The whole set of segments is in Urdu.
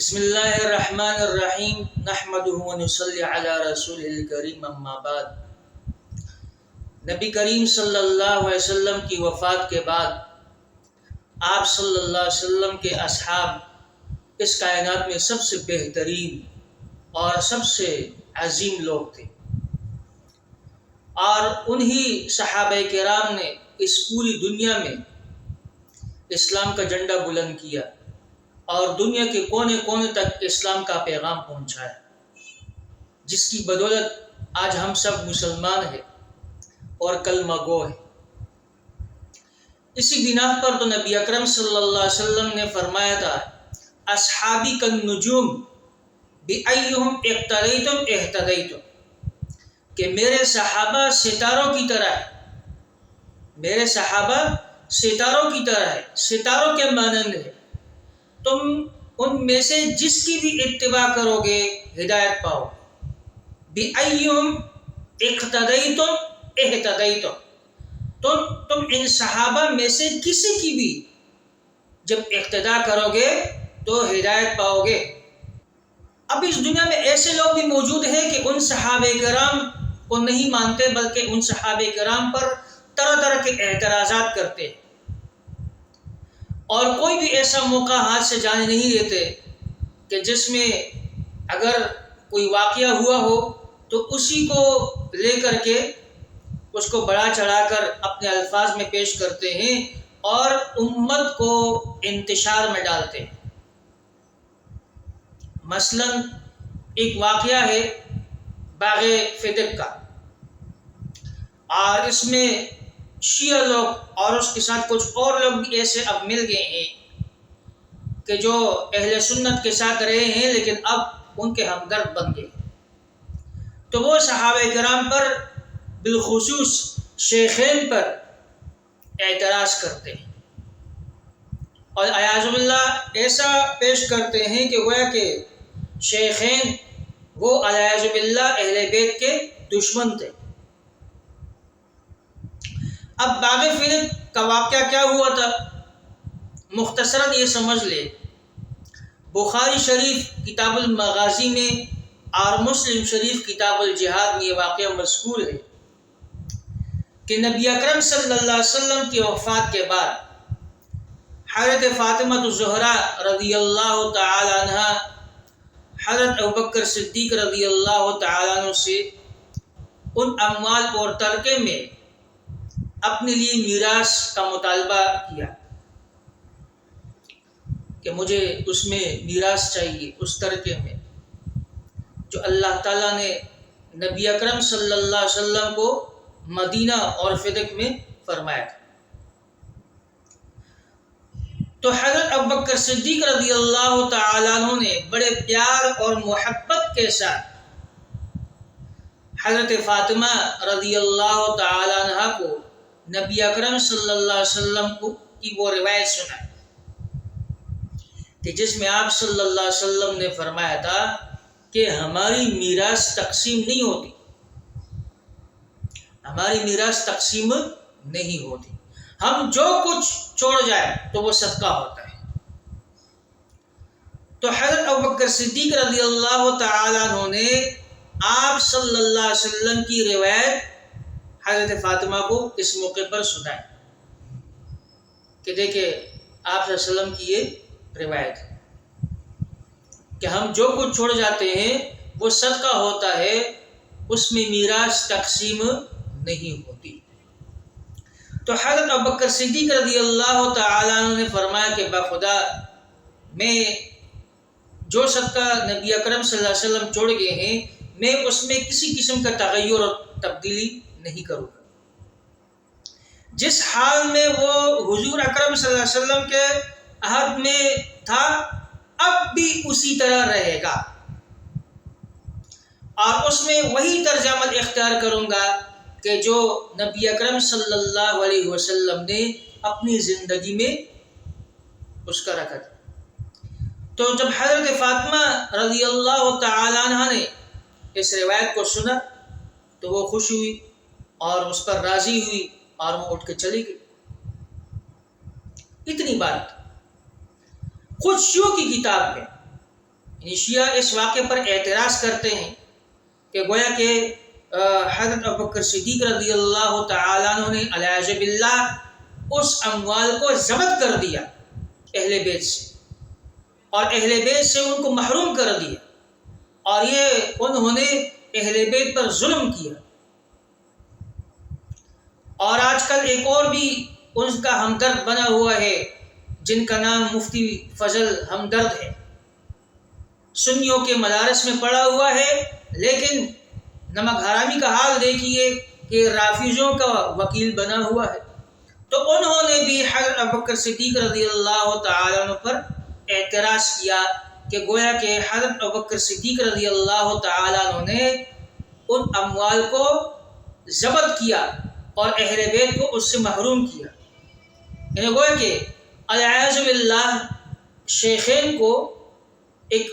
بسم اللہ الرحمن الرحیم نحمدہ و نصلی علی رسول الکریم اما بعد۔ نبی کریم صلی اللہ علیہ وسلم کی وفات کے بعد آپ صلی اللہ علیہ وسلم کے اصحاب اس کائنات میں سب سے بہترین اور سب سے عظیم لوگ تھے، اور انہی صحابہ کرام نے اس پوری دنیا میں اسلام کا جھنڈا بلند کیا اور دنیا کے کونے کونے تک اسلام کا پیغام پہنچایا، جس کی بدولت آج ہم سب مسلمان ہیں اور کلمہ گو ہیں۔ اسی بنا پر تو نبی اکرم صلی اللہ علیہ وسلم نے فرمایا تھا، اصحابی کالنجوم بأیہم اقتدیتم اہتدیتم، کہ میرے صحابہ ستاروں کی طرح ہے، میرے صحابہ ستاروں کی طرح ہے، ستاروں کے مانند ہے، تم ان میں سے جس کی بھی اتباع کرو گے ہدایت پاؤ۔ بأیہم اقتدیتم اہتدیتم، تم ان صحابہ میں سے کسی کی بھی جب اقتداء کرو گے تو ہدایت پاؤ گے۔ اب اس دنیا میں ایسے لوگ بھی موجود ہیں کہ ان صحابہ کرام کو نہیں مانتے، بلکہ ان صحابہ کرام پر طرح طرح کے اعتراضات کرتے ہیں، اور کوئی بھی ایسا موقع ہاتھ سے جانے نہیں دیتے کہ جس میں اگر کوئی واقعہ ہوا ہو تو اسی کو لے کر کے اس کو بڑھا چڑھا کر اپنے الفاظ میں پیش کرتے ہیں اور امت کو انتشار میں ڈالتے ہیں۔ مثلا ایک واقعہ ہے باغ فدق کا، اور اس میں شیعہ لوگ اور اس کے ساتھ کچھ اور لوگ بھی ایسے اب مل گئے ہیں کہ جو اہل سنت کے ساتھ رہے ہیں لیکن اب ان کے ہمدرد بن گئے، تو وہ صحابہ کرام پر بالخصوص شیخین پر اعتراض کرتے ہیں، اور اعاذ باللہ ایسا پیش کرتے ہیں کہ گویا کہ شیخین وہ اعاذ باللہ اہل بیت کے دشمن تھے۔ اب باغ فدق کا واقعہ کیا ہوا تھا، مختصراً یہ سمجھ لے۔ بخاری شریف کتاب المغازی میں اور مسلم شریف کتاب الجہاد میں یہ واقعہ مذکور ہے کہ نبی اکرم صلی اللہ علیہ وسلم کی وفات کے بعد حضرت فاطمہ الزہرا رضی اللہ تعالی عنہ حضرت ابوبکر صدیق رضی اللہ تعالی عنہ سے ان اموال اور ترکے میں اپنے لیے میراث کا مطالبہ کیا کہ مجھے اس میں میراث چاہیے، اس ترکے میں جو اللہ تعالیٰ نے نبی اکرم صلی اللہ علیہ وسلم کو مدینہ اور فدق میں فرمایا تھا۔ تو حضرت ابوبکر صدیق رضی اللہ تعالیٰ عنہ نے بڑے پیار اور محبت کے ساتھ حضرت فاطمہ رضی اللہ تعالیٰ عنہ کو نبی اکرم صلی اللہ علیہ وسلم کی وہ روایت سنائی کہ جس میں آپ صلی اللہ علیہ وسلم نے فرمایا تھا کہ ہماری میراث تقسیم نہیں ہوتی، ہماری میراث تقسیم نہیں ہوتی، ہم جو کچھ چھوڑ جائے تو وہ صدقہ ہوتا ہے۔ تو حضرت ابوبکر صدیق رضی اللہ تعالی عنہ نے آپ صلی اللہ علیہ وسلم کی روایت حضرت فاطمہ کو اس موقع پر سنائی کہ دیکھیں آپ صلی اللہ علیہ وسلم کی یہ روایت ہے کہ ہم جو کچھ چھوڑ جاتے ہیں وہ صدقہ ہوتا ہے، اس میں میراث تقسیم نہیں ہوتی۔ تو حضرت ابوبکر صدیق رضی اللہ تعالیٰ عنہ نے فرمایا کہ بخدا میں جو صدقہ نبی اکرم صلی اللہ علیہ وسلم چھوڑ گئے ہیں میں اس میں کسی قسم کا تغیر اور تبدیلی نہیں کروں گا، جس حال میں وہ حضور اکرم صلی اللہ علیہ وسلم کے عہد میں تھا اب بھی اسی طرح رہے گا، اور اس میں وہی طرز عمل اختیار کروں گا کہ جو نبی اکرم صلی اللہ علیہ وسلم نے اپنی زندگی میں اس کا رکھا تھا۔ تو جب حضرت فاطمہ رضی اللہ تعالی عنہ نے اس روایت کو سنا تو وہ خوش ہوئی اور اس پر راضی ہوئی اور وہ اٹھ کے چلی گئی۔ اتنی بات خوشیوں کی کتاب ہے شیعہ اس واقعے پر اعتراض کرتے ہیں کہ گویا کہ حضرت ابوبکر صدیق رضی اللہ تعالیٰ عنہ نے علیہ باللہ اس اموال کو ضبط کر دیا اہل بیت سے، اور اہل بیت سے ان کو محروم کر دیا، اور یہ انہوں نے اہل بیت پر ظلم کیا۔ اور آج کل ایک اور بھی ان کا ہمدرد بنا ہوا ہے جن کا نام مفتی فضل ہمدرد ہے، سنیوں کے مدارس میں پڑھا ہوا ہے، لیکن نمک حرامی کا حال دیکھیے کہ رافضوں کا وکیل بنا ہوا ہے۔ تو انہوں نے بھی حضرت ابوبکر صدیق رضی اللہ تعالیٰ عنہ پر اعتراض کیا کہ گویا کہ حضرت ابوبکر صدیق رضی اللہ تعالیٰ عنہ نے ان اموال کو ضبط کیا اور اہل بیت کو اس سے محروم کیا، یعنی گویا کہ العیاذ باللہ شیخین کو ایک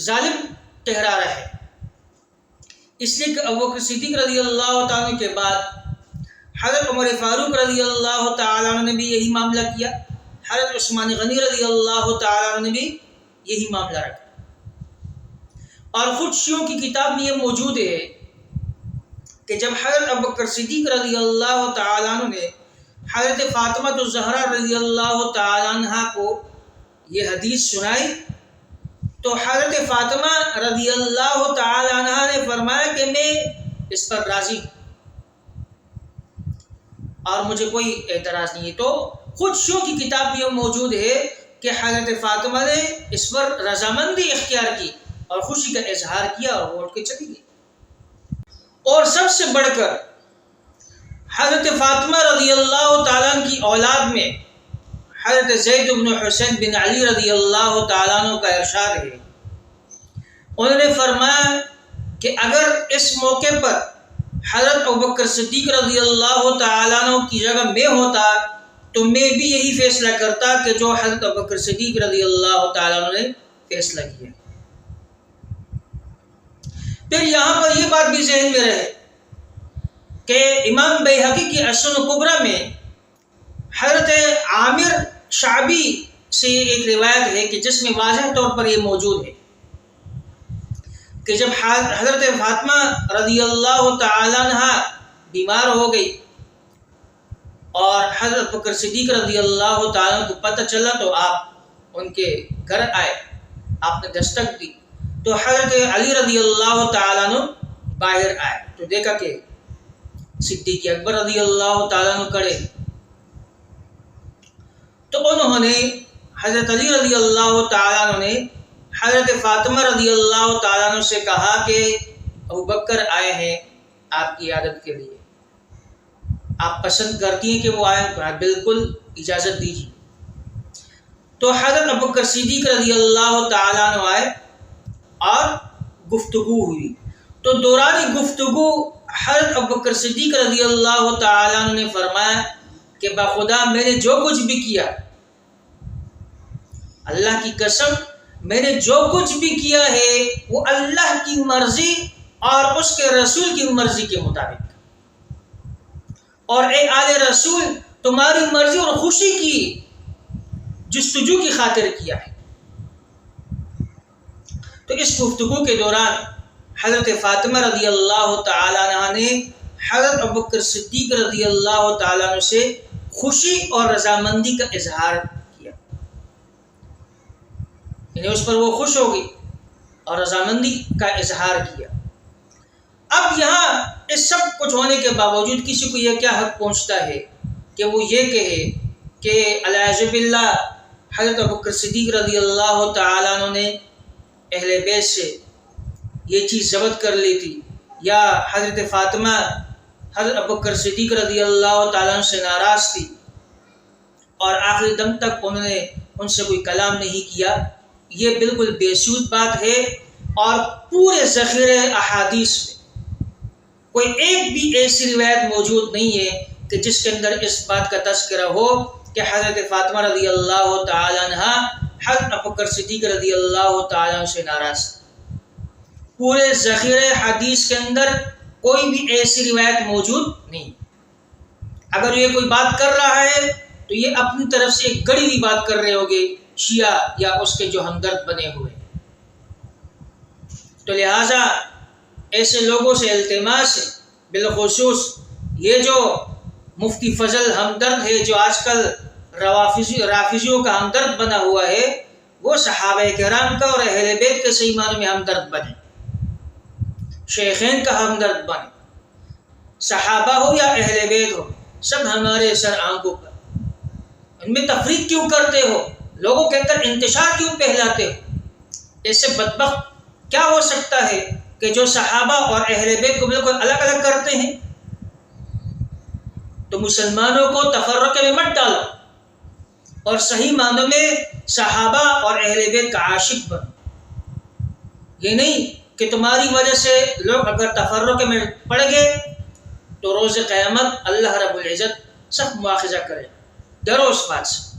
ظالم ٹھہرا رہا ہے، اس لیے کہ ابوبکر صدیق رضی اللہ تعالیٰ عنہ کے بعد حضرت عمر فاروق رضی اللہ تعالیٰ عنہ نے بھی یہی معاملہ کیا، حضرت عثمان غنی رضی اللہ تعالیٰ عنہ نے بھی یہی معاملہ رکھا۔ اور خود شیعوں کی کتاب میں یہ موجود ہے کہ جب حضرت ابوبکر صدیق رضی اللہ تعالیٰ عنہ نے حضرت فاطمہ الزہرا رضی اللہ تعالیٰ عنہ کو یہ حدیث سنائی تو حضرت فاطمہ رضی اللہ تعالی عنہ نے فرمایا کہ میں اس پر راضی ہوں اور مجھے کوئی اعتراض نہیں ہے۔ تو خود شیعوں کی کتاب بھی موجود ہے کہ حضرت فاطمہ نے اس پر رضامندی اختیار کی اور خوشی کا اظہار کیا اور وہ اٹھ کے چلی گئی۔ اور سب سے بڑھ کر حضرت فاطمہ رضی اللہ تعالیٰ عنہ کی اولاد میں حضرت زید بن حسین بن علی رضی اللہ تعالیٰ عنہ کا ارشاد ہے، انہوں نے فرمایا کہ اگر اس موقع پر حضرت ابوبکر صدیق رضی اللہ تعالیٰ عنہ کی جگہ میں ہوتا تو میں بھی یہی فیصلہ کرتا کہ جو حضرت ابوبکر صدیق رضی اللہ تعالیٰ عنہ نے فیصلہ کیا۔ پھر یہاں پر یہ بات بھی ذہن میں رہے کہ امام بیہقی کی السنن الکبریٰ میں حضرت عامر شعبی سے ایک روایت ہے کہ جس میں واضح طور پر یہ موجود ہے کہ جب حضرت فاطمہ رضی اللہ تعالیٰ عنہ بیمار ہو گئی اور حضرت ابوبکر صدیق رضی اللہ تعالیٰ عنہ کو پتہ چلا تو آپ ان کے گھر آئے، آپ نے دستک دی تو حضرت علی رضی اللہ تعالیٰ عنہ باہر آئے تو دیکھا کہ صدیق اکبر رضی اللہ تعالیٰ عنہ کھڑے، تو انہوں نے حضرت علی رضی اللہ تعالیٰ عنہ نے حضرت فاطمہ رضی اللہ تعالیٰ عنہ سے کہا کہ ابوبکر آئے ہیں آپ کی عیادت کے لیے، آپ پسند کرتی ہیں کہ وہ آئے؟ بالکل اجازت دیجیے۔ تو حضرت ابوبکر صدیق رضی اللہ تعالیٰ عنہ آئے اور گفتگو ہوئی، تو دوران گفتگو حضرت ابوبکر صدیق رضی اللہ تعالیٰ عنہ نے فرمایا کہ بخدا میں نے جو کچھ بھی کیا، اللہ کی قسم میں نے جو کچھ بھی کیا ہے وہ اللہ کی مرضی اور اس کے رسول کی مرضی کے مطابق، اور اے آل رسول تمہاری مرضی اور خوشی کی جستجو کی خاطر کیا ہے۔ تو اس گفتگو کے دوران حضرت فاطمہ رضی اللہ تعالیٰ عنہ نے حضرت ابوبکر صدیق رضی اللہ تعالیٰ عنہ سے خوشی اور رضامندی کا اظہار کیا، یعنی اس پر وہ خوش ہو گئی اور رضامندی کا اظہار کیا۔ اب یہاں اس سب کچھ ہونے کے باوجود کسی کو یہ کیا حق پہنچتا ہے کہ وہ یہ کہے کہ العیاذ باللہ حضرت ابوبکر صدیق رضی اللہ تعالیٰ عنہ نے اہل بیت سے یہ چیز ضبط کر لی تھی، یا حضرت فاطمہ حضرت ابوبکر صدیق رضی اللہ تعالیٰ عنہ سے ناراض تھی اور آخری دم تک انہوں نے ان سے کوئی کلام نہیں کیا۔ یہ بالکل بے سود بات ہے، اور پورے ذخیرے احادیث میں کوئی ایک بھی ایسی روایت موجود نہیں ہے کہ جس کے اندر اس بات کا تذکرہ ہو کہ حضرت فاطمہ رضی اللہ تعالیٰ عنہ حضرت ابوبکر صدیق رضی اللہ تعالیٰ عنہ سے ناراض۔ پورے ذخیرے حدیث کے اندر کوئی بھی ایسی روایت موجود نہیں۔ اگر یہ کوئی بات کر رہا ہے تو یہ اپنی طرف سے ایک گڑی ہوئی بات کر رہے ہوگے شیعہ یا اس کے جو ہمدرد بنے ہوئے۔ تو لہٰذا ایسے لوگوں سے التماس ہے، بالخصوص یہ جو مفتی فضل ہمدرد ہے جو آج کل رافضیوں کا ہمدرد بنا ہوا ہے، وہ صحابہ کرام کا اور اہل بیت کے صحیح معنوں میں ہمدرد بنے، شیخین کا ہمدرد بنے، صحابہ ہو یا اہل بیت ہو سب ہمارے سر آنکھوں پر۔ ان میں تفریق کیوں کرتے ہو؟ لوگوں کے اندر انتشار کیوں پھیلاتے ہو؟ ایسے بدبخت کیا ہو سکتا ہے کہ جو صحابہ اور اہل بیت کو بالکل الگ الگ کرتے ہیں؟ تو مسلمانوں کو تفرقے میں مت ڈالو اور صحیح معنوں میں صحابہ اور اہل بیت کا عاشق بنو۔ یہ نہیں کہ تمہاری وجہ سے لوگ اگر تفرقے میں پڑ گئے تو روز قیامت اللہ رب العزت سخت مواخذہ کرے۔ ڈرو اس بات سے۔